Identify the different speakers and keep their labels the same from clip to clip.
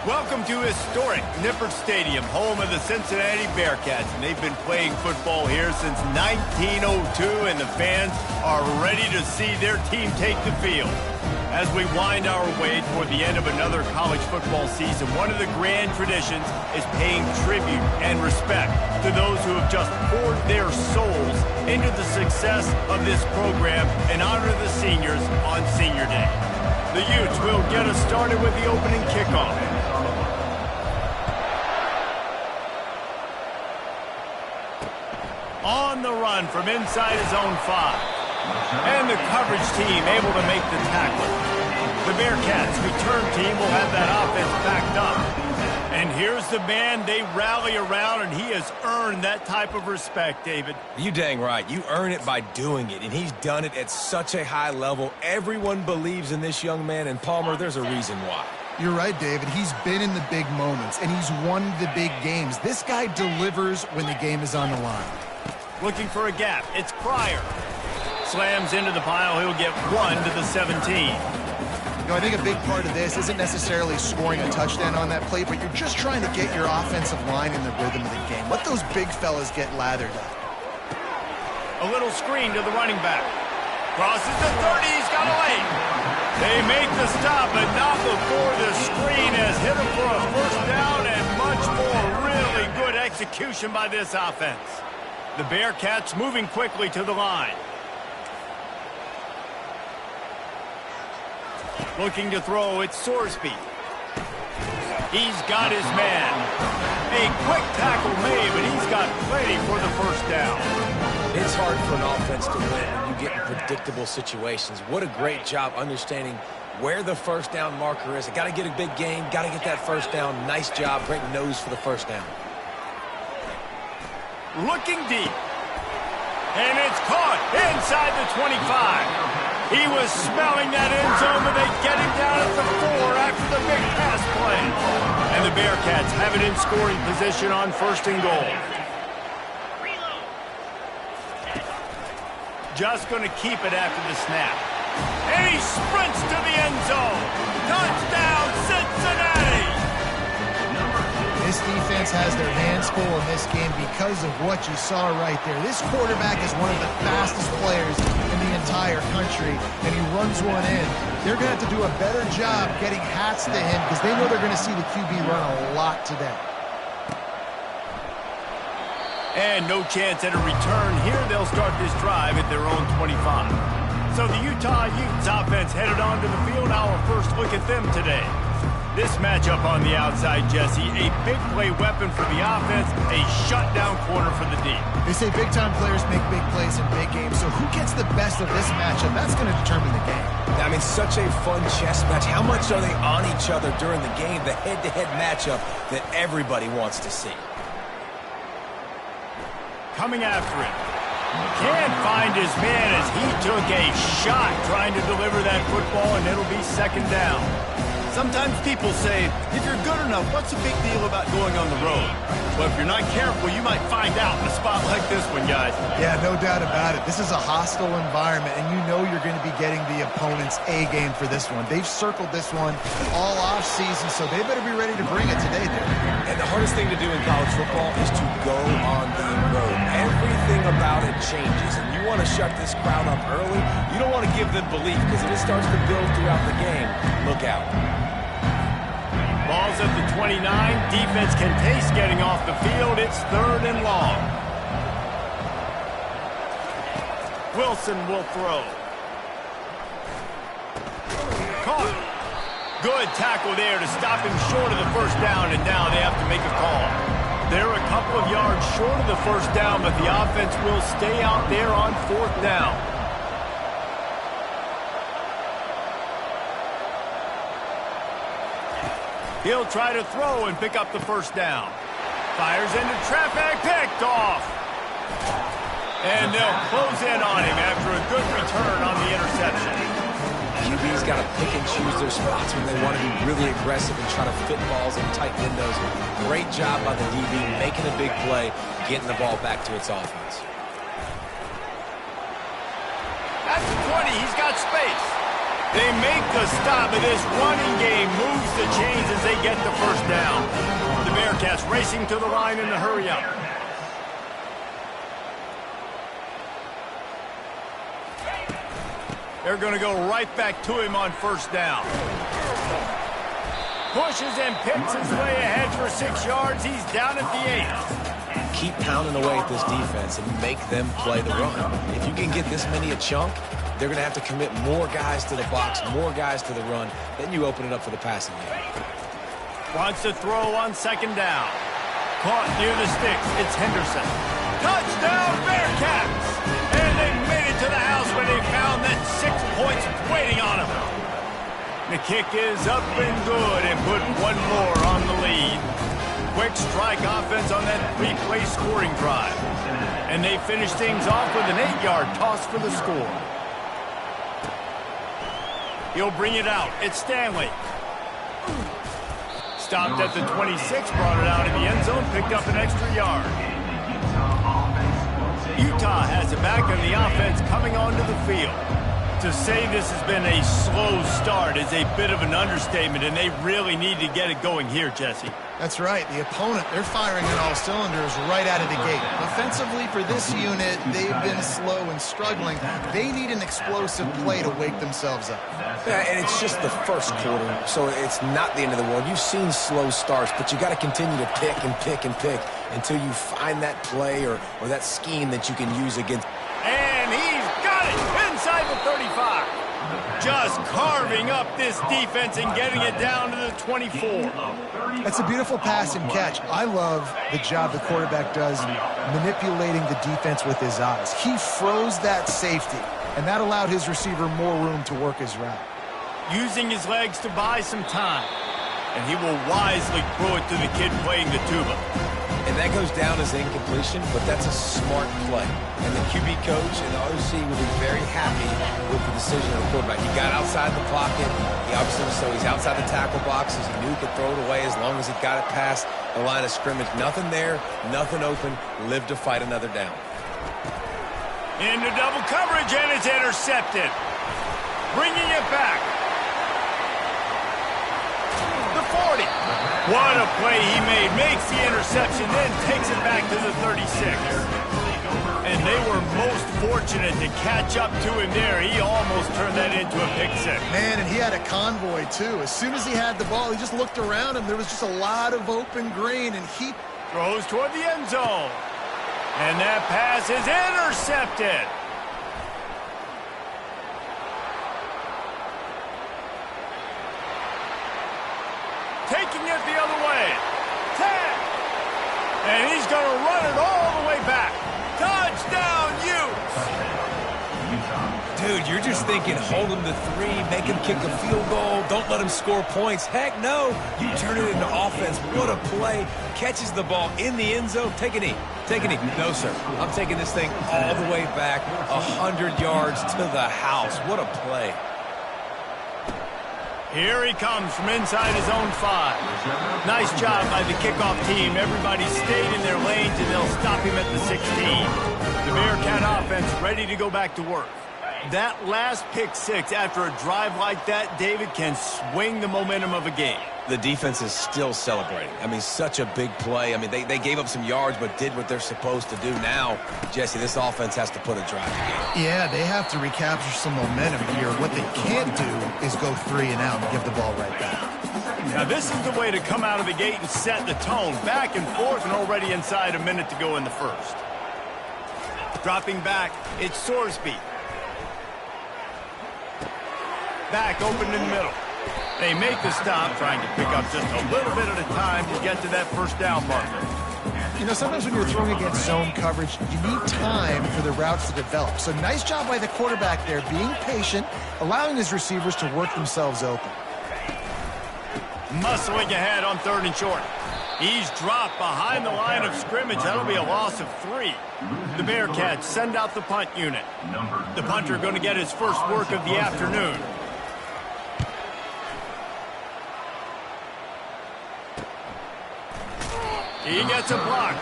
Speaker 1: Welcome to historic Nippert Stadium, home of the Cincinnati Bearcats. And they've been playing football here since 1902, and the fans are ready to see their team take the field. As we wind our way toward the end of another college football season, one of the grand traditions is paying tribute and respect to those who have just poured their souls into the success of this program and honor the seniors on Senior Day. The Utes will get us started with the opening kickoff. On the run from inside his own 5. And the coverage team able to make the tackle. The Bearcats return team will have that offense backed up. And here's the man they rally around, and he has earned that type of respect, David.
Speaker 2: You dang right. You earn it by doing it, and he's done it at such a high level. Everyone believes in this young man, and Palmer, there's a reason why.
Speaker 3: You're right, David. He's been in the big moments, and he's won the big games. This guy delivers when the game is on the line.
Speaker 1: Looking for a gap. It's Pryor. Slams into the pile. He'll get 1 to the 17.
Speaker 3: You know, I think a big part of this isn't necessarily scoring a touchdown on that play, but you're just trying to get your offensive line in the rhythm of the game. Let those big fellas get lathered up.
Speaker 1: A little screen to the running back. Crosses the 30. He's got a lane. They make the stop, but not before the screen has hit him for a first down, and much more. Really good execution by this offense. The Bearcats moving quickly to the line. Looking to throw, it's Sorsby. He's got his man. A quick tackle made, but he's got plenty for the first down.
Speaker 2: It's hard for an offense to win when you get in predictable situations. What a great job understanding where the first down marker is. Got to get a big gain, got to get that first down. Nice job, great nose for the first down.
Speaker 1: Looking deep. And it's caught inside the 25. He was smelling that end zone, but they get him down at the 4 after the big pass play. And the Bearcats have it in scoring position on 1st and goal. Just going to keep it after the snap. And he sprints to the end zone. Touchdown, Cincinnati!
Speaker 3: This defense has their hands full in this game because of what you saw right there. This quarterback is one of the fastest players in the entire country, and he runs one in. They're going to have to do a better job getting hats to him because they know they're going to see the QB run a lot today.
Speaker 1: And no chance at a return here. They'll start this drive at their own 25. So the Utah Utes offense headed onto the field. Our first look at them today. This matchup on the outside, Jesse, a big play weapon for the offense, a shutdown corner for the D.
Speaker 3: They say big-time players make big plays in big games, so who gets the best of this matchup? That's going to determine the game.
Speaker 2: I mean, such a fun chess match. How much are they on each other during the game? The head-to-head matchup that everybody wants to see.
Speaker 1: Coming after it. Can't find his man as he took a shot trying to deliver that football, and it'll be 2nd down. Sometimes people say, if you're good enough, what's the big deal about going on the road? Well, if you're not careful, you might find out in a spot like this one, guys.
Speaker 3: Yeah, no doubt about it. This is a hostile environment, and you know you're going to be getting the opponent's A game for this one. They've circled this one all off-season, so they better be ready to bring it today, dude.
Speaker 2: And the hardest thing to do in college football is to go on the road. Everything about it changes, and you want to shut this crowd up early. You don't want to give them belief, because if it starts to build throughout the game, look out.
Speaker 1: Ball's at the 29. Defense can taste getting off the field. It's 3rd and long. Wilson will throw. Caught. Good tackle there to stop him short of the first down, and now they have to make a call. They're a couple of yards short of the first down, but the offense will stay out there on 4th down. He'll try to throw and pick up the first down. Fires into traffic, picked off. And they'll close in on him after a good return on the interception.
Speaker 2: QB's got to pick and choose their spots when they want to be really aggressive and try to fit balls in tight windows. Great job by the DB making a big play, getting the ball back to its offense.
Speaker 1: At the 20, he's got space. They make the stop, and this running game moves the chains as they get the first down. The Bearcats racing to the line in the hurry up. They're going to go right back to him on first down. Pushes and picks his way ahead for 6 yards. He's down at the 8.
Speaker 2: Keep pounding away at this defense and make them play the run. If you can get this many a chunk, they're going to have to commit more guys to the box, more guys to the run. Then you open it up for the passing game.
Speaker 1: Wants to throw on second down. Caught near the sticks. It's Henderson. Touchdown, Bearcats! And they made it to the house when they found that 6 points waiting on them. The kick is up and good and put one more on the lead. Quick strike offense on that 3-play scoring drive. And they finish things off with an 8-yard toss for the score. He'll bring it out. It's Stanley. Stopped at the 26, brought it out in the end zone, picked up an extra yard. Utah has it back, and the offense coming onto the field. To say this has been a slow start is a bit of an understatement, and they really need to get it going here, Jesse.
Speaker 3: That's right. The opponent, they're firing on all cylinders right out of the gate. Offensively, for this unit, they've been slow and struggling. They need an explosive play to wake themselves up.
Speaker 2: Yeah, and it's just the first quarter, so it's not the end of the world. You've seen slow starts, but you got to continue to pick and pick and pick until you find that play or that scheme that you can use against.
Speaker 1: And he's got it inside the 35. Just carving up this defense and getting it down to the 24.
Speaker 3: That's a beautiful pass and catch. I love the job the quarterback does manipulating the defense with his eyes. He froze that safety, and that allowed his receiver more room to work his route.
Speaker 1: Using his legs to buy some time. And he will wisely throw it to the kid playing the tuba.
Speaker 2: And that goes down as incompletion, but that's a smart play. And the QB coach and the OC will be very happy with the decision of the quarterback. He got outside the pocket. He obviously, so he's outside the tackle boxes. He knew he could throw it away as long as he got it past the line of scrimmage. Nothing there, nothing open. Lived to fight another down.
Speaker 1: Into double coverage, and it's intercepted. Bringing it back. The 40. What a play he made. Makes the interception, then takes it back to the 36. And they were most fortunate to catch up to him there. He almost turned that into a pick six.
Speaker 3: Man, and he had a convoy, too. As soon as he had the ball, he just looked around him. There was just a lot of open green, and he
Speaker 1: throws toward the end zone. And that pass is intercepted. Taking it the other way. 10. And he's going to run it all the way back. Touchdown, Utes.
Speaker 2: Dude, you're just thinking, hold him to 3, make him kick a field goal, don't let him score points. Heck no. You turn it into offense. What a play. Catches the ball in the end zone. Take a knee. Take a knee. No, sir. I'm taking this thing all the way back 100 yards to the house. What a play.
Speaker 1: Here he comes from inside his own 5. Nice job by the kickoff team. Everybody stayed in their lanes, and they'll stop him at the 16. The Bearcat offense ready to go back to work. That last pick 6 after a drive like that, David, can swing the momentum of a game.
Speaker 2: The defense is still celebrating. I mean, such a big play. I mean, they gave up some yards but did what they're supposed to do. Now, Jesse, this offense has to put a drive together.
Speaker 3: Yeah, they have to recapture some momentum here. What they can't do is go 3 and out and give the ball right back.
Speaker 1: Now, this is the way to come out of the gate and set the tone. Back and forth and already inside a minute to go in the first. Dropping back, it's Sorsby. Back open in the middle. They make the stop, trying to pick up just a little bit at a time to get to that first down marker.
Speaker 3: You know, sometimes when you're throwing against zone coverage, you need time for the routes to develop. So nice job by the quarterback there, being patient, allowing his receivers to work themselves open.
Speaker 1: Muscling ahead on 3rd and short. He's dropped behind the line of scrimmage. That'll be a loss of 3. The Bearcats send out the punt unit. The punter going to get his first work of the afternoon. He gets a block,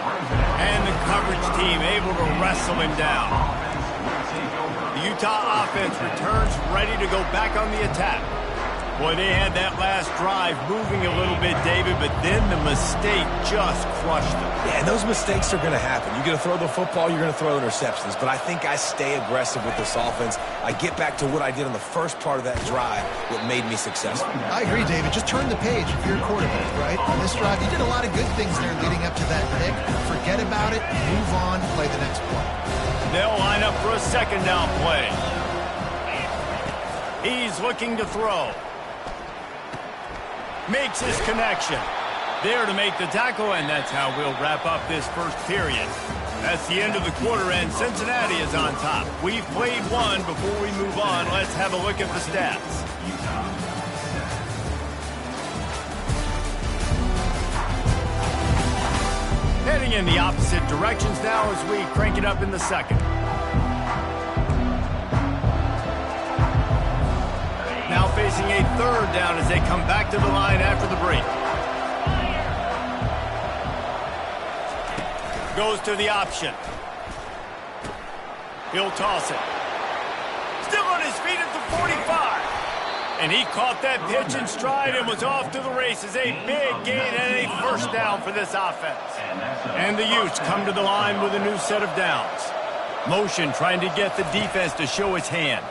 Speaker 1: and the coverage team able to wrestle him down. The Utah offense returns ready to go back on the attack. Boy, they had that last drive moving a little bit, David, but then the mistake just crushed them.
Speaker 2: Yeah, and those mistakes are going to happen. You're going to throw the football, you're going to throw interceptions. But I think I stay aggressive with this offense. I get back to what I did on the first part of that drive, what made me successful.
Speaker 3: I agree, David. Just turn the page if you're a quarterback, right? On this drive, you did a lot of good things there leading up to that pick. Forget about it, move on, play the next play.
Speaker 1: They'll line up for a second down play. He's looking to throw. Makes his connection. There to make the tackle, and that's how we'll wrap up this first period. That's the end of the quarter, and Cincinnati is on top. We've played one. Before we move on, let's have a look at the stats. Heading in the opposite directions now as we crank it up in the second. Now facing a third down as they come back to the line after the break. Goes to the option. He'll toss it. Still on his feet at the 45. And he caught that pitch in stride and was off to the races. A big gain and a first down for this offense. And the Utes come to the line with a new set of downs. Motion trying to get the defense to show its hand.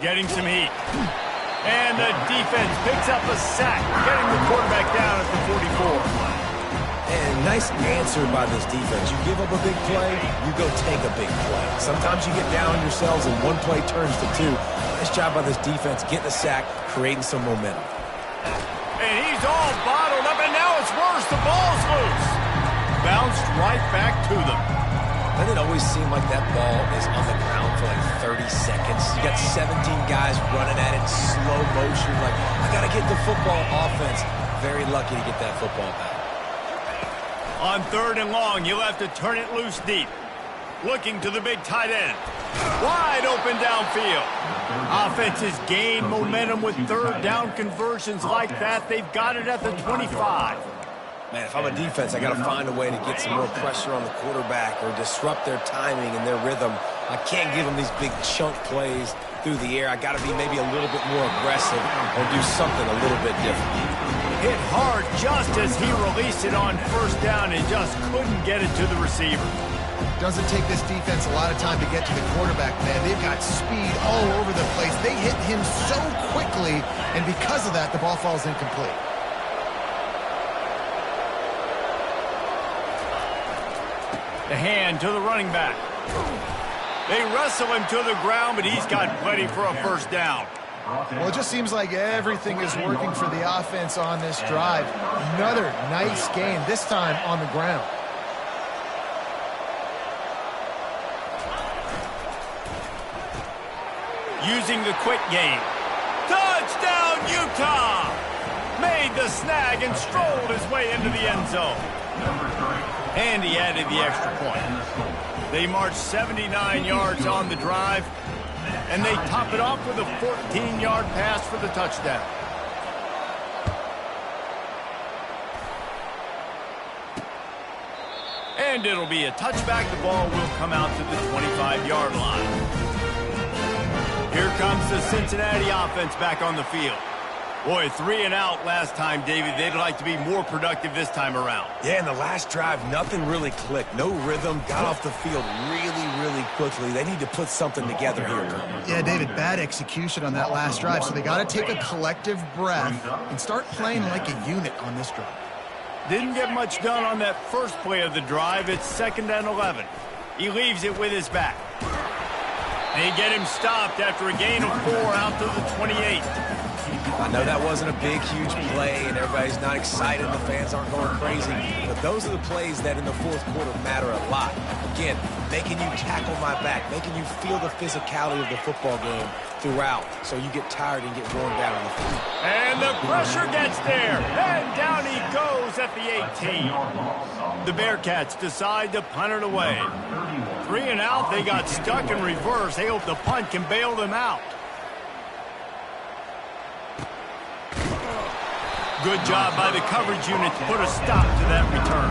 Speaker 1: Getting some heat. And the defense picks up a sack, getting the quarterback down at the 44.
Speaker 2: And nice answer by this defense. You give up a big play, you go take a big play. Sometimes you get down on yourselves and one play turns to two. Nice job by this defense, getting a sack, creating some momentum.
Speaker 1: And he's all bottled up, and now it's worse. The ball's loose. Bounced right back to them.
Speaker 2: Doesn't it always seem like that ball is on the ground for like 30 seconds? You got 17 guys running at it, slow motion. Like, I got to get the football. Offense, very lucky to get that football back.
Speaker 1: On third and long, you'll have to turn it loose deep. Looking to the big tight end. Wide open downfield. Offenses gain momentum with third down conversions like that. They've got it at the 25.
Speaker 2: Man, if I'm a defense, I got to find a way to get some more pressure on the quarterback or disrupt their timing and their rhythm. I can't give them these big chunk plays through the air. I got to be maybe a little bit more aggressive or do something a little bit different.
Speaker 1: Hit hard just as he released it on first down and just couldn't get it to the receiver.
Speaker 3: Doesn't take this defense a lot of time to get to the quarterback, man. They've got speed all over the place. They hit him so quickly, and because of that, the ball falls incomplete.
Speaker 1: The hand to the running back. They wrestle him to the ground, but he's got plenty for a first down.
Speaker 3: Well, it just seems like everything is working for the offense on this drive. Another nice game, this time on the ground.
Speaker 1: Using the quick game. Touchdown, Utah! Made the snag and strolled his way into the end zone. And he added the extra point. They marched 79 yards on the drive, and they top it off with a 14-yard pass for the touchdown. And it'll be a touchback. The ball will come out to the 25-yard line. Here comes the Cincinnati offense back on the field. Boy, 3 and out last time, David. They'd like to be more productive this time around.
Speaker 2: Yeah, in the last drive, nothing really clicked. No rhythm. Got off the field really quickly. They need to put something together here.
Speaker 3: Yeah, David, bad execution on that last drive. So they got to take a collective breath and start playing like a unit on this drive.
Speaker 1: Didn't get much done on that first play of the drive. It's 2nd and 11. He leaves it with his back. They get him stopped after a gain of 4 out to the 28.
Speaker 2: I know that wasn't a big, huge play, and everybody's not excited. The fans aren't going crazy. But those are the plays that in the fourth quarter matter a lot. Again, making you tackle my back, making you feel the physicality of the football game throughout so you get tired and get worn down on the field.
Speaker 1: And the pressure gets there. And down he goes at the 18. The Bearcats decide to punt it away. 3 and out, they got stuck in reverse. They hope the punt can bail them out. Good job by the coverage unit to put a stop to that return.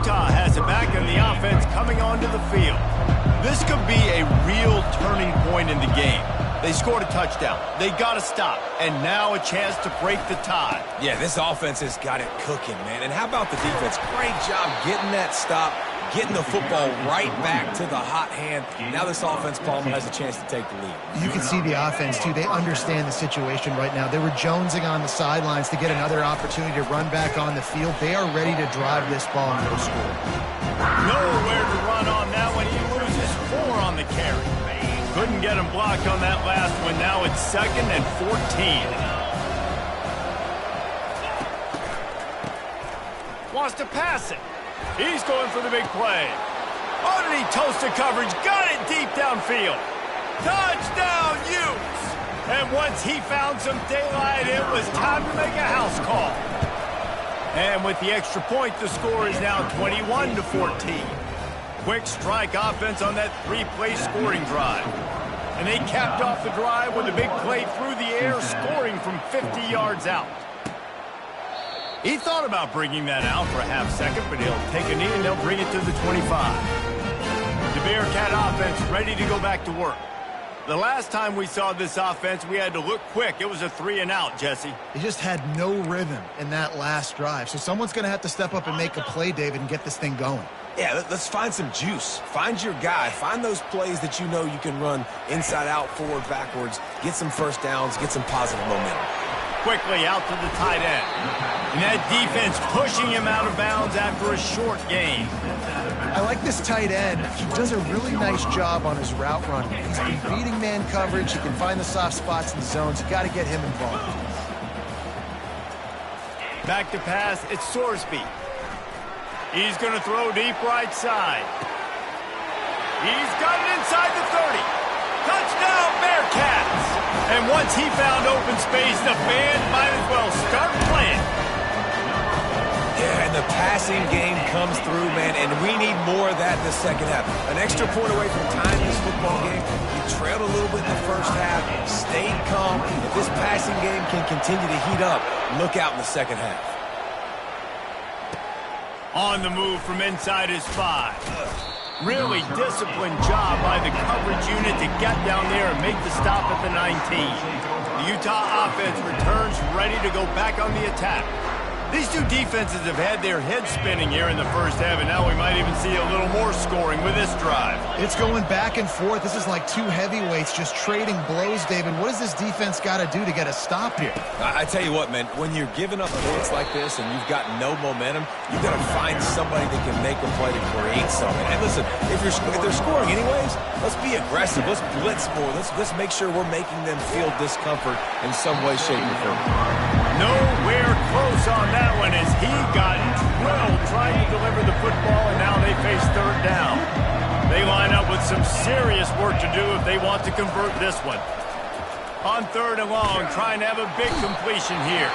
Speaker 1: Utah has it back and the offense coming onto the field. This could be a real turning point in the game. They scored a touchdown. They got to stop. And now a chance to break the tie.
Speaker 2: Yeah, this offense has got it cooking, man. And how about the defense? Great job getting that stop, getting the football right back to the hot hand. Now this offense, Palmer, has a chance to take the lead.
Speaker 3: You can see the offense, too. They understand the situation right now. They were jonesing on the sidelines to get another opportunity to run back on the field. They are ready to drive this ball and go score.
Speaker 1: Nowhere to run on that one. He loses 4 on the carry. Couldn't get him blocked on that last one. Now it's 2nd and 14. Wants to pass it. He's going for the big play. Oh, did he toast the coverage? Got it deep downfield. Touchdown, Utes! And once he found some daylight, it was time to make a house call. And with the extra point, the score is now 21 to 14. Quick strike offense on that 3-play scoring drive. And they capped off the drive with a big play through the air, scoring from 50 yards out. He thought about bringing that out for a half second, but he'll take a knee and they'll bring it to the 25. The Bearcat offense ready to go back to work. The last time we saw this offense, we had to look quick. It was a 3-and-out, Jesse.
Speaker 3: He just had no rhythm in that last drive. So someone's going to have to step up and make a play, David, and get this thing going.
Speaker 2: Yeah, let's find some juice. Find your guy. Find those plays that you know you can run inside out, forward, backwards. Get some first downs. Get some positive momentum.
Speaker 1: Quickly out to the tight end. And that defense pushing him out of bounds after a short gain.
Speaker 3: I like this tight end. He does a really nice job on his route running. He's been beating man coverage. He can find the soft spots in the zones. You got to get him involved.
Speaker 1: Back to pass. It's Sorsby. He's going to throw deep right side. He's got it inside the 30. Touchdown, Bearcats! And once he found open space, the fans might as well start playing.
Speaker 2: Yeah, and the passing game comes through, man, and we need more of that in the second half. An extra point away from tying this football game. You trailed a little bit in the first half, stayed calm. If this passing game can continue to heat up, look out in the second half.
Speaker 1: On the move from inside his 5. Really disciplined job by the coverage unit to get down there and make the stop at the 19. The Utah offense returns ready to go back on the attack. These two defenses have had their heads spinning here in the first half, and now we might even see a little more scoring with this drive.
Speaker 3: It's going back and forth. This is like two heavyweights just trading blows, David. What does this defense got to do to get a stop here?
Speaker 2: I tell you what, man, when you're giving up points like this and you've got no momentum, you've got to find somebody that can make a play to create something. And listen, if they're scoring anyways, let's be aggressive. Let's blitz more. Let's make sure we're making them feel discomfort in some way, shape, or form.
Speaker 1: Nowhere close on that one as he got drilled trying to deliver the football, and now they face 3rd down. They line up with some serious work to do if they want to convert this one. On 3rd and long, trying to have a big completion here.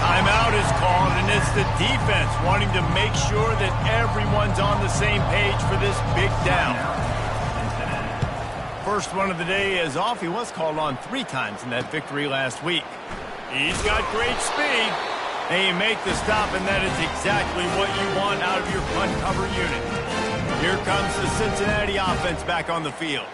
Speaker 1: Timeout is called, and it's the defense wanting to make sure that everyone's on the same page for this big down. First one of the day is off. He was called on 3 times in that victory last week. He's got great speed. And you make the stop, and that is exactly what you want out of your punt cover unit. Here comes the Cincinnati offense back on the field.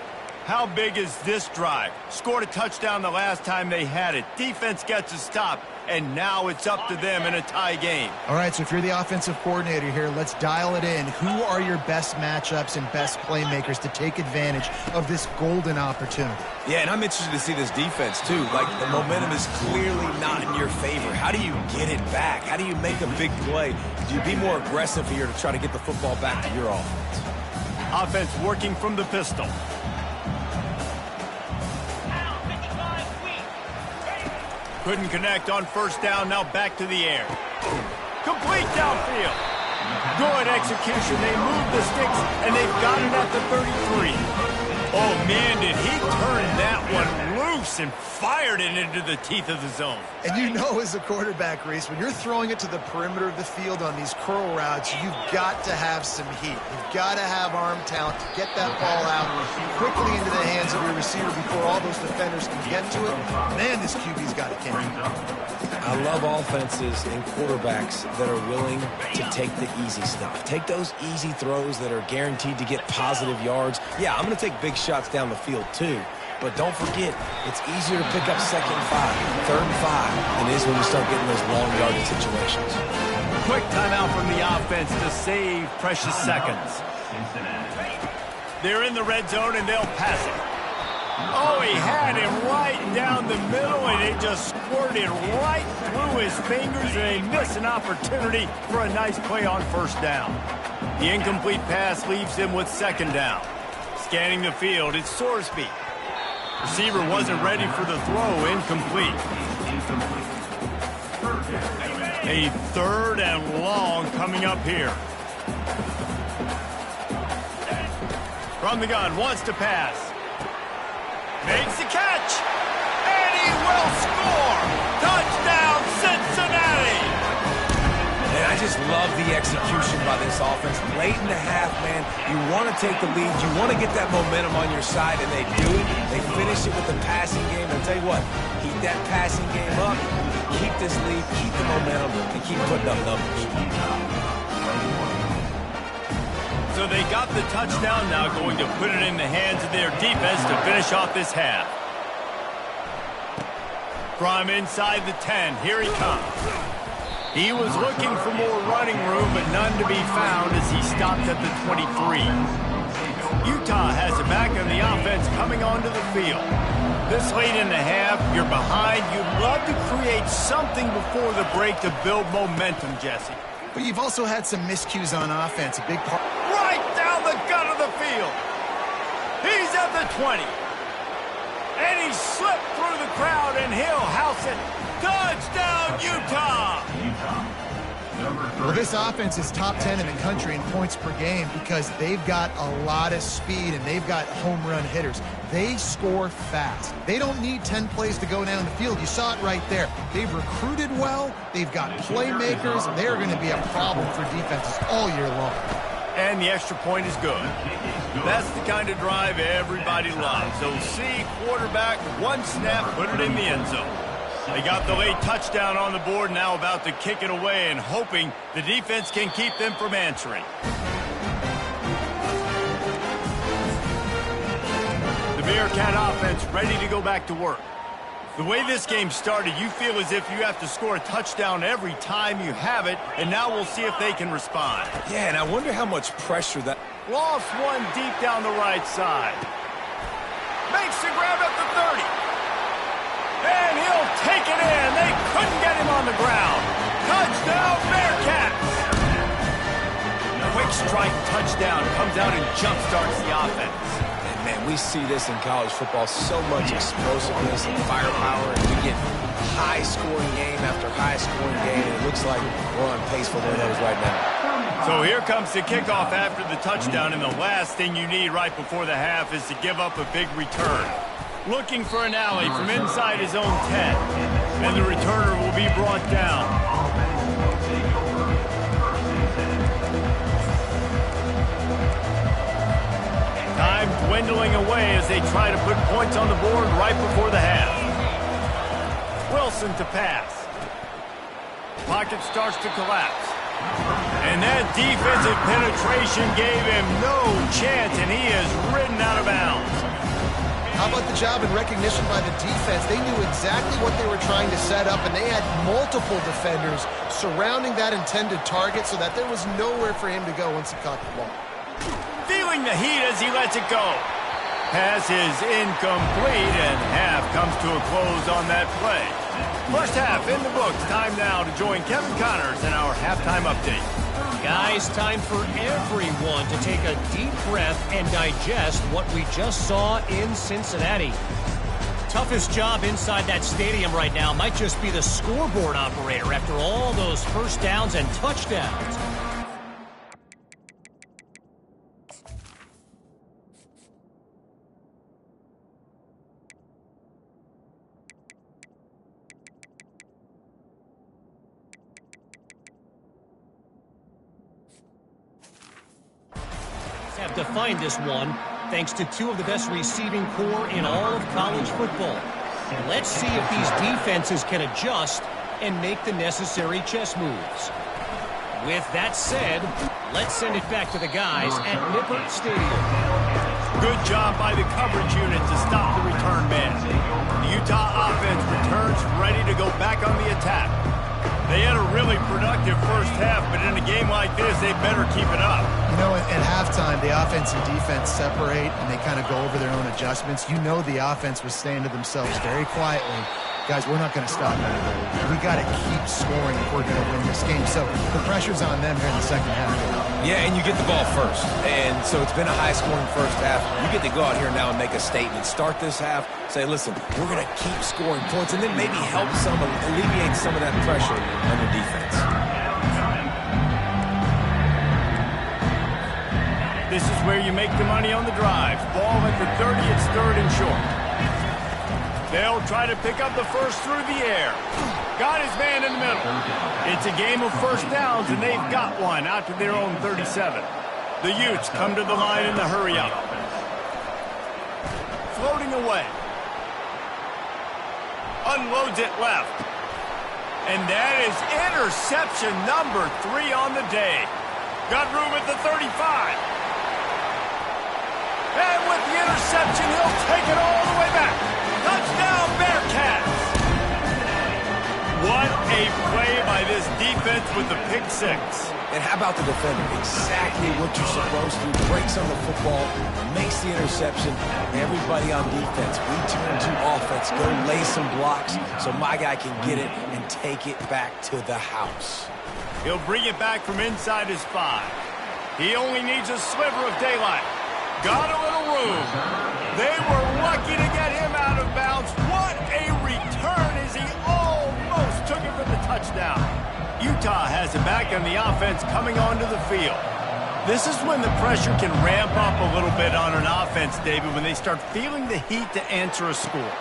Speaker 1: How big is this drive? Scored a touchdown the last time they had it. Defense gets a stop, and now it's up to them in a tie game.
Speaker 3: All right, so if you're the offensive coordinator here, let's dial it in. Who are your best matchups and best playmakers to take advantage of this golden opportunity?
Speaker 2: Yeah, and I'm interested to see this defense, too. Like, the momentum is clearly not in your favor. How do you get it back? How do you make a big play? Do you be more aggressive here to try to get the football back to your offense?
Speaker 1: Offense working from the pistol. Couldn't connect on 1st down, now back to the air. Complete downfield. Good execution. They move the sticks, and they've got it at the 33. Oh, man, did he turn that one loose. loose and fired it into the teeth of the zone.
Speaker 3: And you know as a quarterback, Reese, when you're throwing it to the perimeter of the field on these curl routes, you've got to have some heat. You've got to have arm talent to get that ball out quickly into the hands of your receiver before all those defenders can get to it. Man, this QB's got a cannon.
Speaker 2: I love offenses and quarterbacks that are willing to take the easy stuff. Take those easy throws that are guaranteed to get positive yards. Yeah, I'm going to take big shots down the field too. But don't forget, it's easier to pick up 2nd and 5, 3rd and 5 than it is when you start getting those long yardage situations.
Speaker 1: Quick timeout from the offense to save precious seconds. They're in the red zone and they'll pass it. Oh, he had him right down the middle, and it just squirted right through his fingers, and they missed an opportunity for a nice play on 1st down. The incomplete pass leaves him with 2nd down. Scanning the field, it's Sorsby. Receiver wasn't ready for the throw, incomplete. A 3rd and long coming up here. From the gun, wants to pass. Makes the catch, and he will score! Touchdown, Cincinnati!
Speaker 2: And I just love the execution by this offense. Late in the half, man, you want to take the lead. You want to get that momentum on your side, and they do it. They finish it with the passing game. And I'll tell you what, keep that passing game up, keep this lead, keep the momentum, and keep putting up numbers.
Speaker 1: So they got the touchdown, now going to put it in the hands of their defense to finish off this half. From inside the 10, here he comes. He was looking for more running room, but none to be found as he stopped at the 23. Utah has it back on the offense coming onto the field. This late in the half, you're behind. You'd love to create something before the break to build momentum, Jesse.
Speaker 3: But you've also had some miscues on offense, a big part.
Speaker 1: Right down the gut of the field. He's at the 20. And he slipped through the crowd, and he'll house it. Touchdown, Utah!
Speaker 3: Well, this offense is top 10 in the country in points per game because they've got a lot of speed and they've got home run hitters. They score fast. They don't need 10 plays to go down the field. You saw it right there. They've recruited well. They've got playmakers. They're going to be a problem for defenses all year long.
Speaker 1: And the extra point is good. That's the kind of drive everybody loves. OC, quarterback, one snap, put it in the end zone. They got the late touchdown on the board, now about to kick it away and hoping the defense can keep them from answering. The Bearcat offense ready to go back to work. The way this game started, you feel as if you have to score a touchdown every time you have it, and now we'll see if they can respond.
Speaker 2: Yeah, and I wonder how much pressure that...
Speaker 1: Lost one deep down the right side. Makes the grab at the 30. And he'll take it in. They couldn't get him on the ground. Touchdown, Bearcats! Quick strike touchdown comes out and jump-starts the offense.
Speaker 2: And, man, we see this in college football, so much explosiveness and firepower, and we get high-scoring game after high-scoring game, and it looks like we're on pace for one of those right now.
Speaker 1: So here comes the kickoff after the touchdown, and the last thing you need right before the half is to give up a big return. Looking for an alley from inside his own 10. And the returner will be brought down. Time dwindling away as they try to put points on the board right before the half. Wilson to pass. Pocket starts to collapse. And that defensive penetration gave him no chance, and he is ridden out of bounds.
Speaker 3: How about the job and recognition by the defense? They knew exactly what they were trying to set up, and they had multiple defenders surrounding that intended target so that there was nowhere for him to go once he caught the ball.
Speaker 1: Feeling the heat as he lets it go. Pass is incomplete, and half comes to a close on that play. First half in the books. Time now to join Kevin Connors in our halftime update.
Speaker 4: Guys, time for everyone to take a deep breath and digest what we just saw in Cincinnati. Toughest job inside that stadium right now might just be the scoreboard operator after all those first downs and touchdowns. to find this one, thanks to two of the best receiving corps in all of college football. Let's see if these defenses can adjust and make the necessary chess moves. With that said, let's send it back to the guys at Nippert Stadium.
Speaker 1: Good job by the coverage unit to stop the return man. The Utah offense returns ready to go back on the attack. They had a really productive first half, but in a game like this, they better keep it up.
Speaker 3: You know, at halftime, the offense and defense separate, and they kind of go over their own adjustments. You know the offense was saying to themselves very quietly, guys, we're not going to stop anybody. We got to keep scoring if we're going to win this game. So the pressure's on them here in the second half.
Speaker 2: Yeah, and you get the ball first. And so it's been a high-scoring first half. You get to go out here now and make a statement. Start this half, say, listen, we're going to keep scoring points, and then maybe help alleviate some of that pressure on your defense.
Speaker 1: This is where you make the money on the drive. Ball at the 30, it's third and short. They'll try to pick up the first through the air. Got his man in the middle. It's a game of first downs, and they've got one out to their own 37. The Utes come to the line in the hurry-up. Floating away. Unloads it left. And that is interception number 3 on the day. Got room at the 35. And with the interception, he'll take it all the way back. Touchdown, Bearcats! What a play by this defense with the pick six.
Speaker 2: And how about the defender? Exactly what you're supposed to. Breaks on the football, makes the interception. Everybody on defense, we turn to offense. Go lay some blocks so my guy can get it and take it back to the house.
Speaker 1: He'll bring it back from inside his 5. He only needs a sliver of daylight. Got a little room. They were lucky to get him out of bounds. What a return as he almost took it for the touchdown. Utah has it back on the offense coming onto the field. This is when the pressure can ramp up a little bit on an offense, David, when they start feeling the heat to answer a score.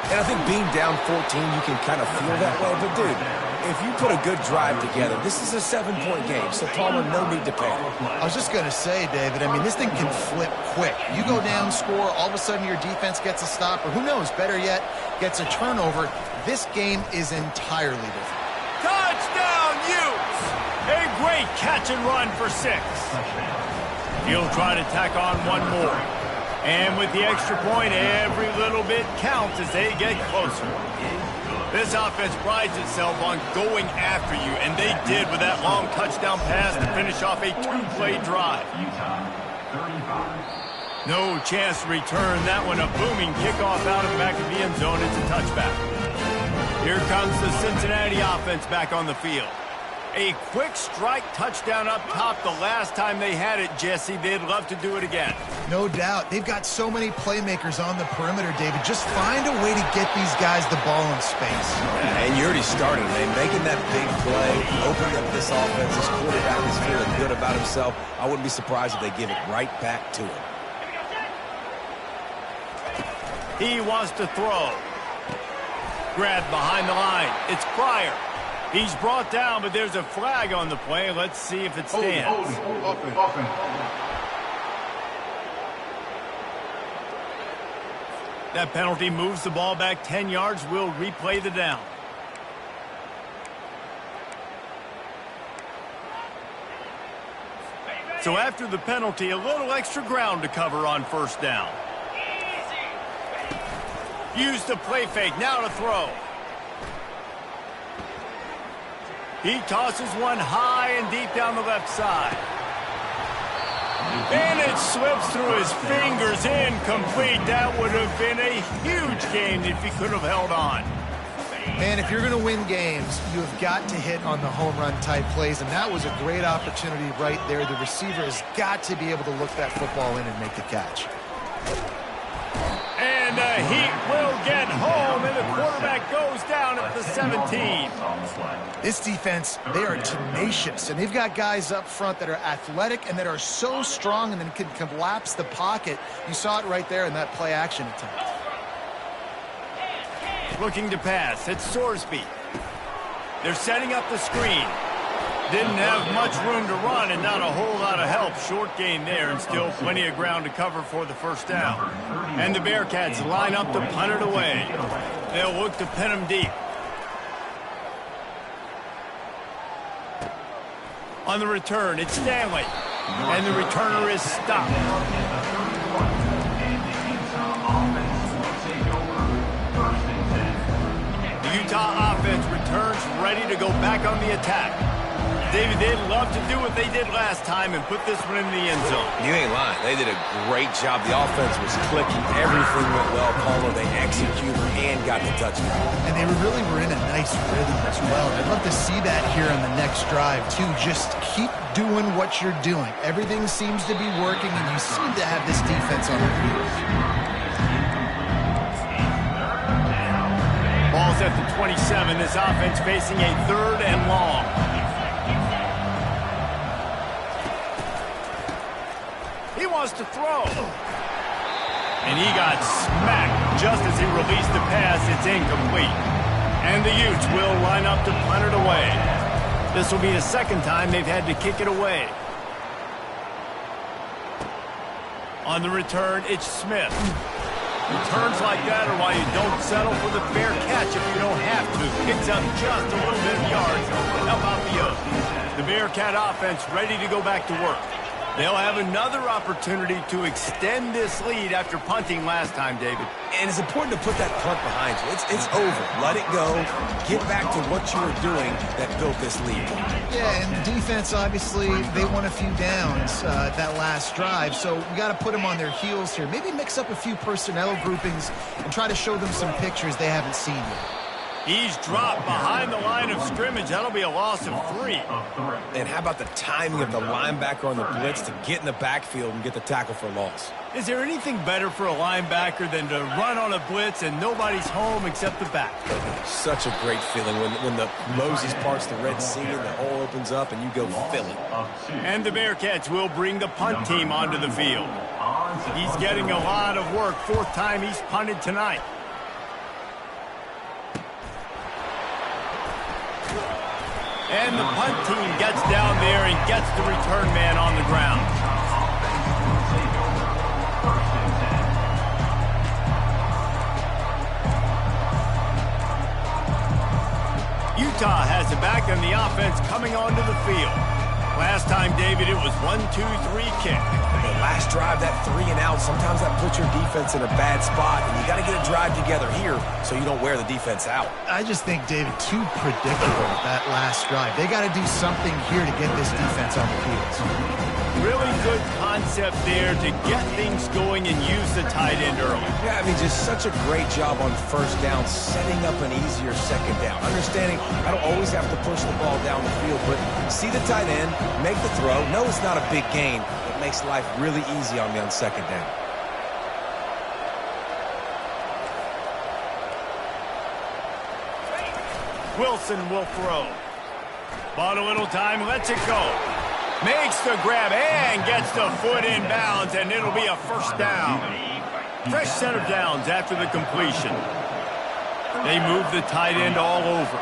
Speaker 2: And I think being down 14, you can kind of feel that way. But, dude, if you put a good drive together, this is a 7-point game. So, Palmer, no need to panic.
Speaker 3: I was just going to say, David, I mean, this thing can flip quick. You go down, score, all of a sudden your defense gets a stop, or who knows, better yet, gets a turnover. This game is entirely different.
Speaker 1: Touchdown, Utes! A great catch and run for 6. He'll try to tack on one more. And with the extra point, every little bit counts as they get closer. This offense prides itself on going after you, and they did with that long touchdown pass to finish off a 2-play drive. No chance to return that one. A booming kickoff out of the back of the end zone. It's a touchback. Here comes the Cincinnati offense back on the field. A quick strike touchdown up top the last time they had it, Jesse. They'd love to do it again.
Speaker 3: No doubt. They've got so many playmakers on the perimeter, David. Just find a way to get these guys the ball in space.
Speaker 2: Yeah, and you already started, man. Making that big play, opening up this offense. This quarterback is feeling good about himself. I wouldn't be surprised if they give it right back to him.
Speaker 1: He wants to throw. Grabbed behind the line. It's Pryor. He's brought down, but there's a flag on the play. Let's see if it stands. That penalty moves the ball back 10 yards. We'll replay the down. So after the penalty, a little extra ground to cover on first down. Use the play fake. Now to throw. He tosses one high and deep down the left side. And it slips through his fingers, incomplete. That would have been a huge game if he could have held on.
Speaker 3: Man, if you're going to win games, you have got to hit on the home run type plays, and that was a great opportunity right there. The receiver has got to be able to look that football in and make the catch.
Speaker 1: And he will get home, and the quarterback goes down at the 17.
Speaker 3: This defense, they are tenacious, and they've got guys up front that are athletic and that are so strong and then can collapse the pocket. You saw it right there in that play action attempt.
Speaker 1: Looking to pass. It's Sorsby. They're setting up the screen. Didn't have much room to run and not a whole lot of help. Short gain there and still plenty of ground to cover for the first down. And the Bearcats line up to punt it away. They'll look to pin them deep. On the return, it's Stanley. And the returner is stopped. The Utah offense returns ready to go back on the attack. David, they'd love to do what they did last time and put this one in the end zone.
Speaker 2: You ain't lying. They did a great job. The offense was clicking. Everything went well, Paulo. They executed and got the touchdown.
Speaker 3: And they really were in a nice rhythm as well. I'd love to see that here on the next drive, too. Just keep doing what you're doing. Everything seems to be working, and you seem to have this defense on their heels.
Speaker 1: Ball's at the 27. This offense facing a 3rd and long. He wants to throw. And he got smacked just as he released the pass. It's incomplete. And the Utes will line up to punt it away. This will be the second time they've had to kick it away. On the return, it's Smith. Returns like that are why you don't settle for the fair catch if you don't have to. Picks up just a little bit of yards to help out the Utes. The Bearcat offense ready to go back to work. They'll have another opportunity to extend this lead after punting last time, David.
Speaker 2: And it's important to put that punt behind you. It's over. Let it go. Get back to what you were doing that built this lead.
Speaker 3: Yeah, and the defense, obviously, they won a few downs that last drive, so we got to put them on their heels here. Maybe mix up a few personnel groupings and try to show them some pictures they haven't seen yet.
Speaker 1: He's dropped behind the line of scrimmage. That'll be a loss of 3.
Speaker 2: And how about the timing of the linebacker on the blitz to get in the backfield and get the tackle for loss?
Speaker 1: Is there anything better for a linebacker than to run on a blitz and nobody's home except the back?
Speaker 2: Such a great feeling when the Moses parts the Red Sea and the hole opens up and you go fill it.
Speaker 1: And the Bearcats will bring the punt team onto the field. He's getting a lot of work. 4th time he's punted tonight. And the punt team gets down there and gets the return man on the ground. Utah has it back and the offense coming onto the field. Last time, David, it was 1-2-3 kick.
Speaker 2: The last drive, that 3 and out, sometimes that puts your defense in a bad spot, and you got to get a drive together here so you don't wear the defense out.
Speaker 3: I just think, David, too predictable that last drive. They got to do something here to get this defense on the field.
Speaker 1: Really good concept there to get things going and use the tight end early.
Speaker 2: Yeah, I mean, just such a great job on first down, setting up an easier second down. Understanding I don't always have to push the ball down the field, but see the tight end, make the throw. No, it's not a big gain. It makes life really easy on me on second down.
Speaker 1: Wilson will throw. Bought a little time, lets it go. Makes the grab and gets the foot in bounds, and it'll be a first down. Fresh set of downs after the completion. They move the tight end all over.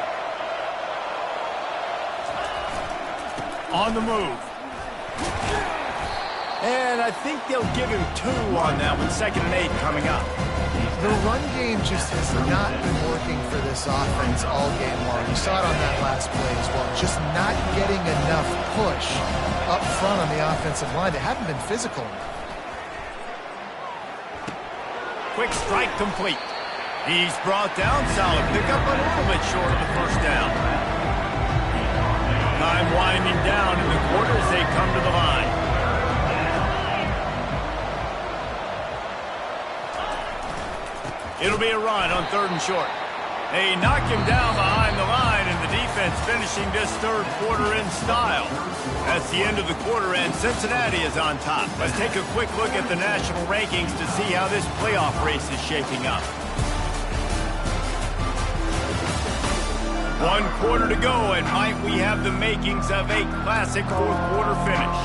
Speaker 1: On the move. And I think they'll give him 2 on that one. 2nd and 8 coming up.
Speaker 3: The run game just has not been working for this offense all game long. You saw it on that last play as well. Just not getting enough push up front on the offensive line. They haven't been physical enough.
Speaker 1: Quick strike complete. He's brought down. Solid pickup, but a little bit short of the first down. Time winding down in the quarter as they come to the line. It'll be a run on 3rd and short. They knock him down behind the line, and the defense finishing this 3rd quarter in style. That's the end of the quarter, and Cincinnati is on top. Let's take a quick look at the national rankings to see how this playoff race is shaping up. 1 quarter to go, and might we have the makings of a classic 4th quarter finish.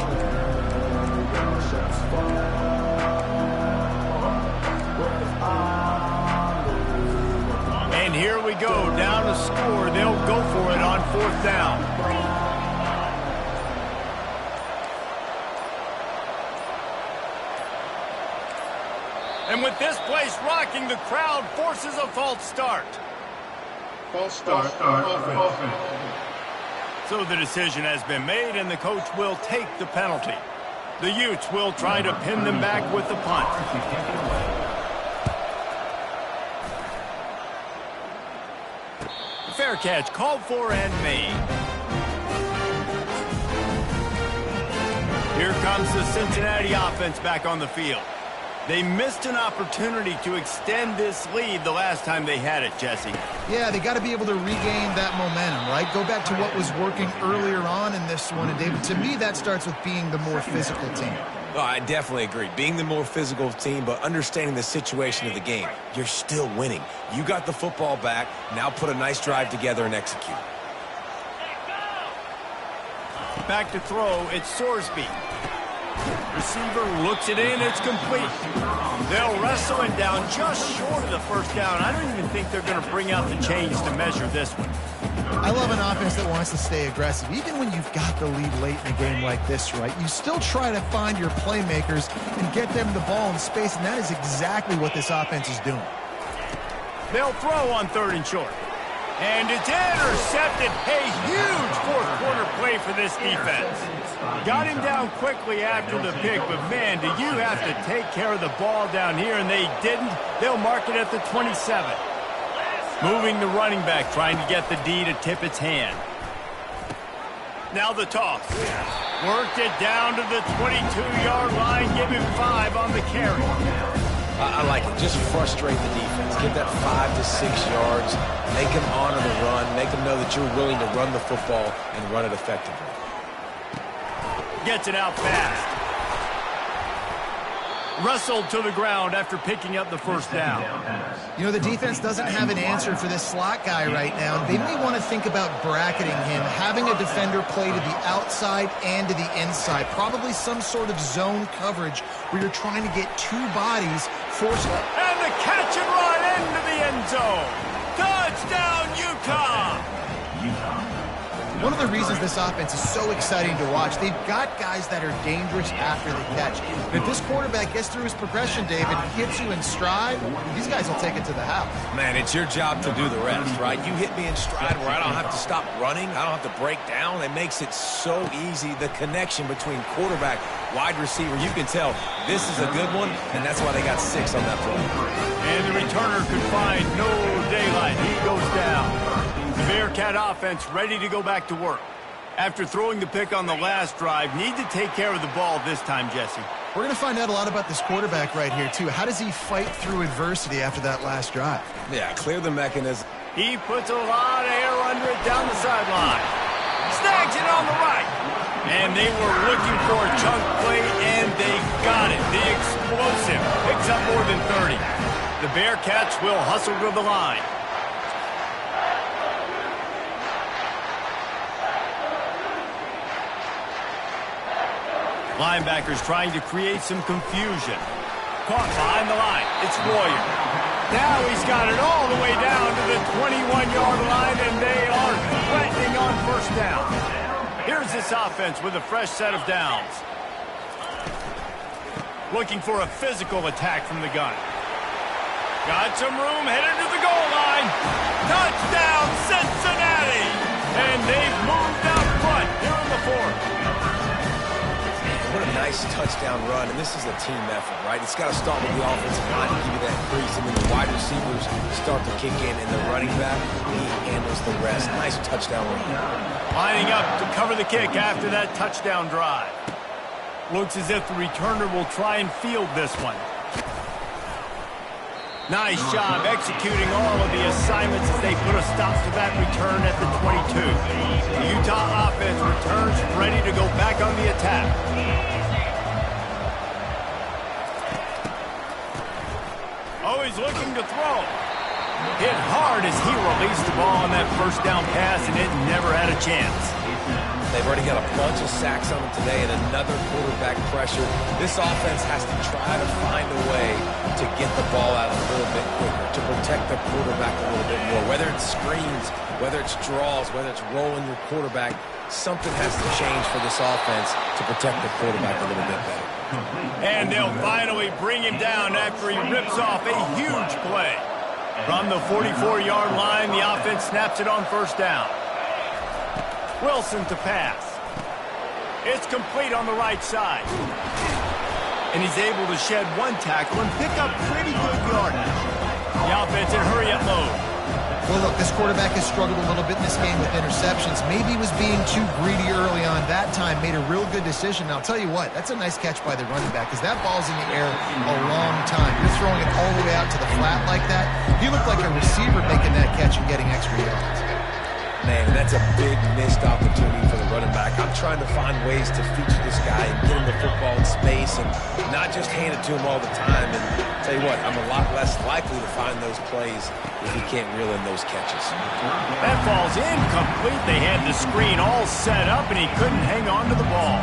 Speaker 1: And here we go, down a score. They'll go for it on 4th down. And with this place rocking, the crowd forces a false start.
Speaker 5: False start. Offense.
Speaker 1: So the decision has been made, and the coach will take the penalty. The Utes will try to pin them back with the punt. Fair catch called for and made. Here comes the Cincinnati offense back on the field. They missed an opportunity to extend this lead the last time they had it, Jesse.
Speaker 3: Yeah, they got to be able to regain that momentum, right? Go back to what was working earlier on in this one. And, David, to me, that starts with being the more physical team.
Speaker 2: Oh, I definitely agree. Being the more physical team, but understanding the situation of the game. You're still winning. You got the football back. Now put a nice drive together and execute.
Speaker 1: Back to throw, it's Sorsby. Receiver looks it in, it's complete. They'll wrestle it down just short of the first down. I don't even think they're going to bring out the chains to measure this one.
Speaker 3: I love an offense that wants to stay aggressive. Even when you've got the lead late in a game like this, right, you still try to find your playmakers and get them the ball in space, and that is exactly what this offense is doing.
Speaker 1: They'll throw on 3rd and short. And it's intercepted. A huge fourth-quarter play for this defense. Got him down quickly after the pick, but, man, do you have to take care of the ball down here, and they didn't. They'll mark it at the 27. Moving the running back, trying to get the D to tip its hand. Now the toss. Worked it down to the 22-yard line. Give him 5 on the carry.
Speaker 2: I like it. Just frustrate the defense. Get that 5 to 6 yards. Make them honor the run. Make them know that you're willing to run the football and run it effectively.
Speaker 1: Gets it out fast. Wrestled to the ground after picking up the first down.
Speaker 3: You know, the defense doesn't have an answer for this slot guy right now. They may want to think about bracketing him, having a defender play to the outside and to the inside. Probably some sort of zone coverage where you're trying to get 2 bodies forced.
Speaker 1: And the catch and run into the end zone. Touchdown, Utah!
Speaker 3: One of the reasons this offense is so exciting to watch, they've got guys that are dangerous after the catch. And if this quarterback gets through his progression, David, hits you in stride, these guys will take it to the house.
Speaker 2: Man, it's your job to do the rest, right? You hit me in stride where I don't have to stop running. I don't have to break down. It makes it so easy. The connection between quarterback, wide receiver, you can tell this is a good one, and that's why they got 6 on that play.
Speaker 1: And the returner could find no daylight. He goes down. The Bearcat offense ready to go back to work. After throwing the pick on the last drive, need to take care of the ball this time, Jesse.
Speaker 3: We're going to find out a lot about this quarterback right here, too. How does he fight through adversity after that last drive?
Speaker 2: Yeah, clear the mechanism.
Speaker 1: He puts a lot of air under it down the sideline. Snags it on the right. And they were looking for a chunk play, and they got it. The explosive picks up more than 30. The Bearcats will hustle to the line. Linebackers trying to create some confusion. Caught behind the line. It's Royer. Now he's got it all the way down to the 21-yard line, and they are threatening on first down. Here's this offense with a fresh set of downs. Looking for a physical attack from the gun. Got some room, headed to the goal line. Touchdown, Cincinnati! And they've moved out front here in the 4th.
Speaker 2: What a nice touchdown run, and this is a team effort, right? It's got to start with the offensive line to give you that crease, and then the wide receivers start to kick in, and the running back, he handles the rest. Nice touchdown run.
Speaker 1: Lining up to cover the kick after that touchdown drive. Looks as if the returner will try and field this one. Nice job executing all of the assignments as they put a stop to that return at the 22. The Utah offense returns ready to go back on the attack. Oh, he's looking to throw. Hit hard as he released the ball on that first down pass, and it never had a chance.
Speaker 2: They've already got a bunch of sacks on them today and another quarterback pressure. This offense has to try to find a way to get the ball out a little bit quicker, to protect the quarterback a little bit more. Whether it's screens, whether it's draws, whether it's rolling your quarterback, something has to change for this offense to protect the quarterback a little bit better.
Speaker 1: And they'll finally bring him down after he rips off a huge play. From the 44-yard line, the offense snaps it on first down. Wilson to pass. It's complete on the right side. And he's able to shed one tackle and pick up pretty good yardage. The offense in hurry-up mode.
Speaker 3: Well, look, this quarterback has struggled a little bit in this game with interceptions. Maybe he was being too greedy early on. That time made a real good decision. And I'll tell you what, that's a nice catch by the running back because that ball's in the air a long time. You're throwing it all the way out to the flat like that. He looked like a receiver making that catch and getting extra yards.
Speaker 2: Man, that's a big missed opportunity for the running back. I'm trying to find ways to feature this guy and get him the football in space and not just hand it to him all the time. And tell you what, I'm a lot less likely to find those plays if he can't reel in those catches.
Speaker 1: That ball's incomplete. They had the screen all set up, and he couldn't hang on to the ball.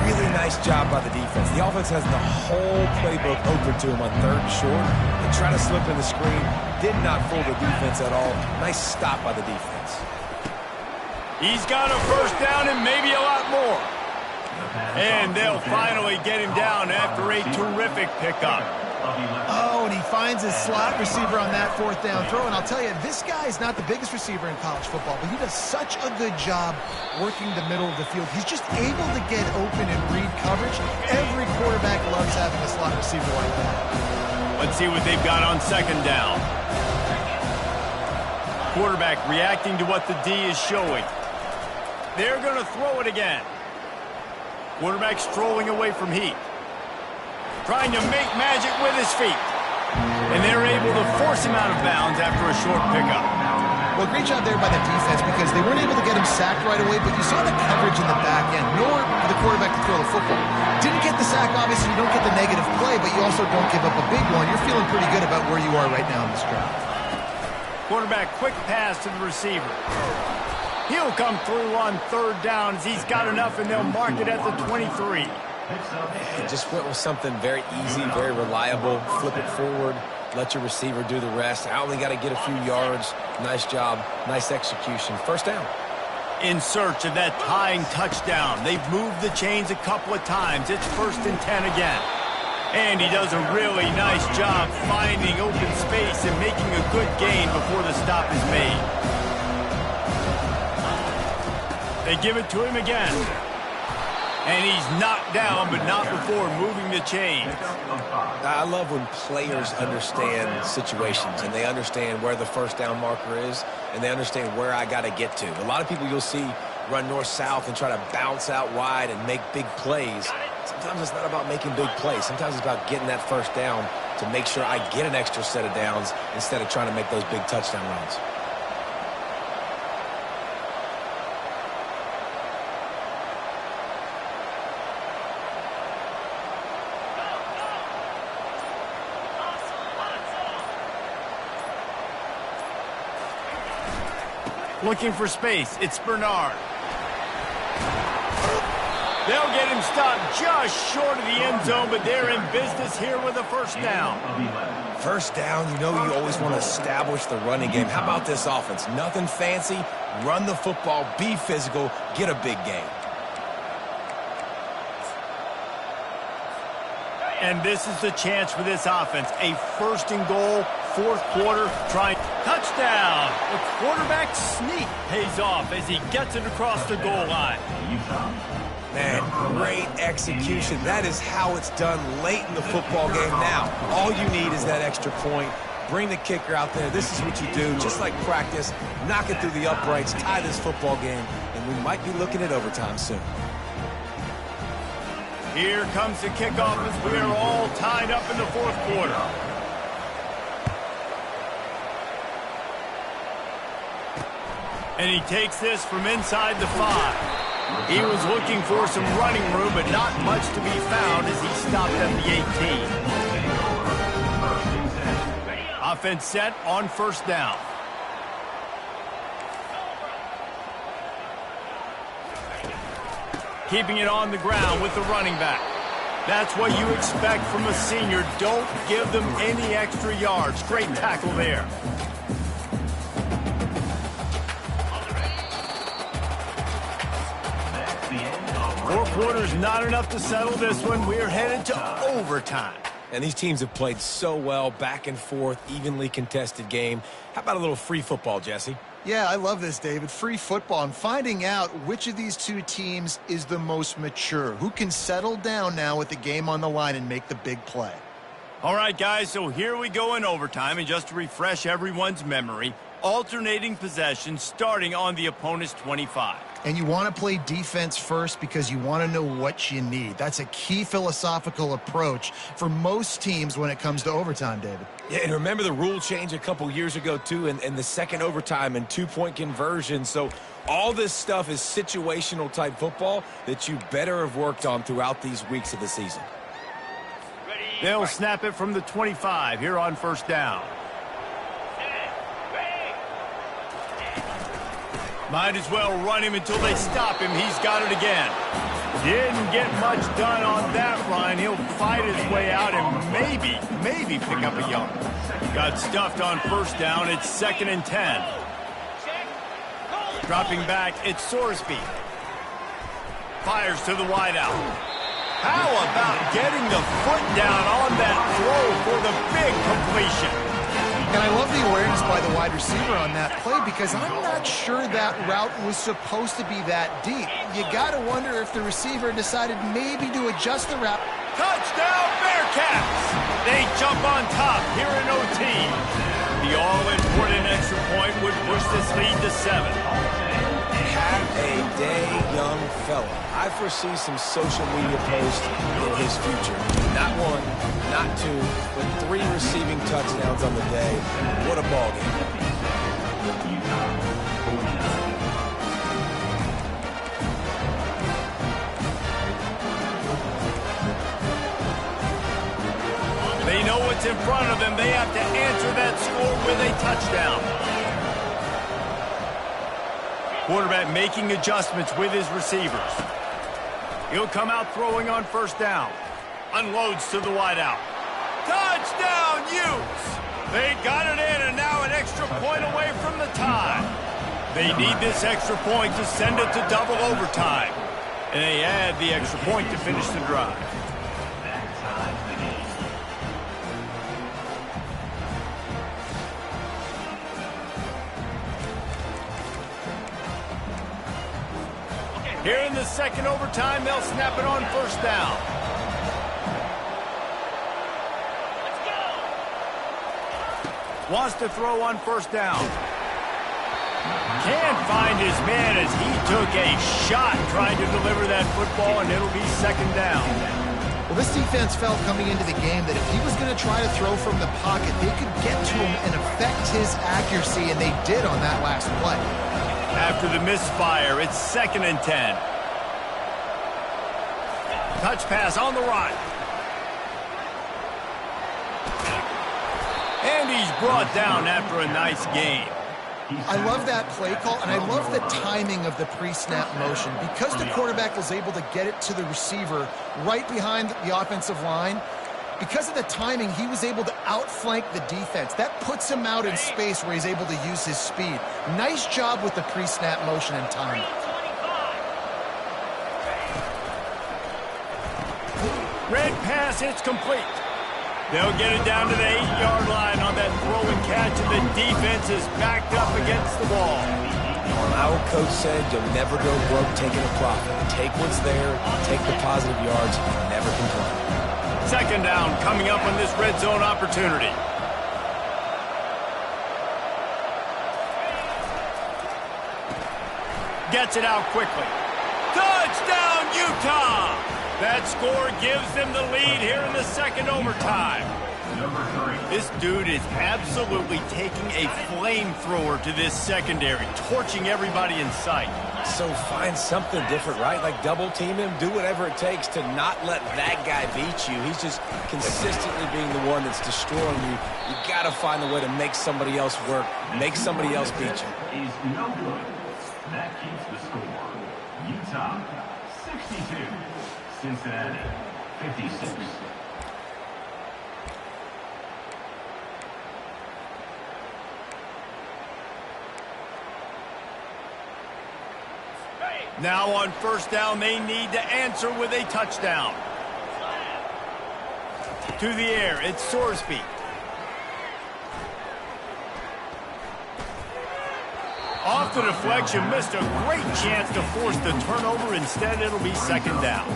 Speaker 2: Really nice job by the defense. The offense has the whole playbook open to him on third and short. They try to slip in the screen. Did not fool the defense at all. Nice stop by the defense.
Speaker 1: He's got a first down and maybe a lot more. And they'll finally get him down after a terrific pickup.
Speaker 3: Oh, and he finds his slot receiver on that fourth down throw. And I'll tell you, this guy is not the biggest receiver in college football, but he does such a good job working the middle of the field. He's just able to get open and read coverage. Every quarterback loves having a slot receiver like that.
Speaker 1: Let's see what they've got on second down. Quarterback reacting to what the D is showing. They're going to throw it again. Quarterback strolling away from heat. Trying to make magic with his feet. And they're able to force him out of bounds after a short pickup.
Speaker 3: Well, great job there by the defense because they weren't able to get him sacked right away, but you saw the coverage in the back end. Nowhere for the quarterback to throw the football. Didn't get the sack, obviously. You don't get the negative play, but you also don't give up a big one. You're feeling pretty good about where you are right now in this drive.
Speaker 1: Quarterback quick pass to the receiver. He'll come through on third down as he's got enough, and they'll mark it at the 23.
Speaker 2: Just went with something very easy, very reliable. Flip it forward, let your receiver do the rest. I only got to get a few yards. Nice job, nice execution. First down.
Speaker 1: In search of that tying touchdown. They've moved the chains a couple of times. It's 1st and 10 again. And he does a really nice job finding open space and making a good gain before the stop is made. They give it to him again. And he's knocked down, but not before moving the chains.
Speaker 2: I love when players understand situations and they understand where the first down marker is and they understand where I got to get to. A lot of people you'll see run north-south and try to bounce out wide and make big plays. Sometimes it's not about making big plays. Sometimes it's about getting that first down to make sure I get an extra set of downs instead of trying to make those big touchdown runs.
Speaker 1: Looking for space. It's Bernard. They'll get him stopped just short of the end zone, but they're in business here with a first down.
Speaker 2: First down, you know you always want to establish the running game. How about this offense? Nothing fancy. Run the football, be physical, get a big gain.
Speaker 1: And this is the chance for this offense. A 1st and goal, 4th quarter, trying. Touchdown! The quarterback sneak pays off as he gets it across the goal line.
Speaker 2: Man, great execution. That is how it's done late in the football game now. All you need is that extra point. Bring the kicker out there. This is what you do, just like practice. Knock it through the uprights, tie this football game, and we might be looking at overtime soon.
Speaker 1: Here comes the kickoff as we are all tied up in the 4th quarter. And he takes this from inside the 5. He was looking for some running room, but not much to be found as he stopped at the 18. Offense set on first down. Keeping it on the ground with the running back. That's what you expect from a senior. Don't give them any extra yards. Great tackle there. quarter's not enough to settle this one. We're headed to overtime.
Speaker 2: And these teams have played so well, back and forth, evenly contested game. How about a little free football, Jesse?
Speaker 3: Yeah, I love this, David. Free football. I'm finding out which of these two teams is the most mature, who can settle down now with the game on the line and make the big play.
Speaker 1: All right, guys, so here we go in overtime, and just to refresh everyone's memory, alternating possession starting on the opponent's 25.
Speaker 3: And you want to play defense first because you want to know what you need. That's a key philosophical approach for most teams when it comes to overtime, David.
Speaker 2: Yeah, and remember the rule change a couple years ago, too, and the second overtime and two-point conversion. So all this stuff is situational-type football that you better have worked on throughout these weeks of the season.
Speaker 1: They'll snap it from the 25 here on first down. Might as well run him until they stop him. He's got it again. Didn't get much done on that run. He'll fight his way out and maybe pick up a yard. Got stuffed on first down. It's 2nd and 10. Dropping back, it's Sorsby. Fires to the wideout. How about getting the foot down on that throw for the big completion?
Speaker 3: And I love the awareness by the wide receiver on that play because I'm not sure that route was supposed to be that deep. You got to wonder if the receiver decided maybe to adjust the route.
Speaker 1: Touchdown, Bearcats! They jump on top here in OT. The all-important extra point would push this lead to 7.
Speaker 2: Have a day, young fella. I foresee some social media posts in his future. Not 1, not 2, but 3 receiving touchdowns on the day. What a ball game.
Speaker 1: They know what's in front of them. They have to answer that score with a touchdown. Quarterback making adjustments with his receivers. He'll come out throwing on first down. Unloads to the wideout. Touchdown, Utes! They got it in, and now an extra point away from the tie. They need this extra point to send it to double overtime. And they add the extra point to finish the drive. Here in the second overtime, they'll snap it on first down. Let's go. Wants to throw on first down. Can't find his man as he took a shot trying to deliver that football, and it'll be 2nd down.
Speaker 3: Well, this defense felt coming into the game that if he was going to try to throw from the pocket, they could get to him and affect his accuracy, and they did on that last play.
Speaker 1: After the misfire, it's 2nd and 10. Touch pass on the right. And he's brought down after a nice game.
Speaker 3: I love that play call, and I love the timing of the pre-snap motion. Because the quarterback was able to get it to the receiver right behind the offensive line, because of the timing, he was able to outflank the defense. That puts him out in space where he's able to use his speed. Nice job with the pre-snap motion and timing.
Speaker 1: Red pass, it's complete. They'll get it down to the 8-yard line on that throw and catch, and the defense is backed up against the wall.
Speaker 2: Our coach said you'll never go broke taking a profit. Take what's there, take the positive yards, and never complain.
Speaker 1: 2nd down coming up on this red zone opportunity. Gets it out quickly. Touchdown, Utah! That score gives them the lead here in the second overtime. This dude is absolutely taking a flamethrower to this secondary, torching everybody in sight.
Speaker 2: So find something different, right? Like double team him, do whatever it takes to not let that guy beat you. He's just consistently being the one that's destroying you. You got to find a way to make somebody else work, make somebody else beat you.
Speaker 6: Is no good. That keeps the score. Utah 62, Cincinnati 56.
Speaker 1: Now on first down, they need to answer with a touchdown. To the air, it's Sorsby. Off the deflection, missed a great chance to force the turnover. Instead, it'll be second down.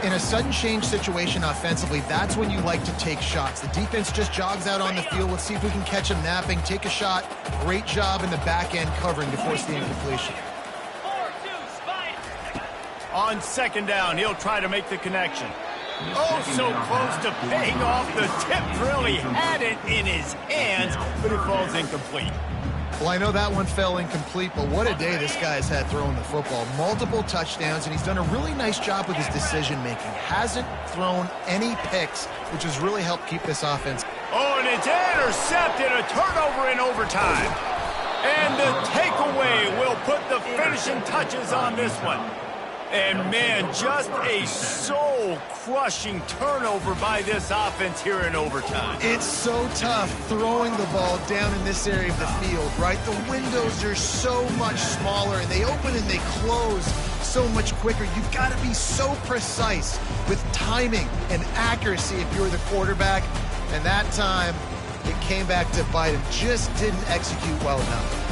Speaker 3: In a sudden change situation offensively, that's when you like to take shots. The defense just jogs out on the field. Let's see if we can catch them napping, take a shot. Great job in the back end covering to force the incompletion.
Speaker 1: On second down, he'll try to make the connection. Oh, so close to paying off the tip drill. He had it in his hands, but it falls incomplete.
Speaker 3: Well, I know that one fell incomplete, but what a day this guy has had throwing the football. Multiple touchdowns, and he's done a really nice job with his decision-making. Hasn't thrown any picks, which has really helped keep this offense.
Speaker 1: Oh, and it's intercepted, a turnover in overtime. And the takeaway will put the finishing touches on this one. And, man, just a soul-crushing turnover by this offense here in overtime.
Speaker 3: It's so tough throwing the ball down in this area of the field, right? The windows are so much smaller, and they open and they close so much quicker. You've got to be so precise with timing and accuracy if you're the quarterback. And that time, it came back to bite him. Just didn't execute well enough.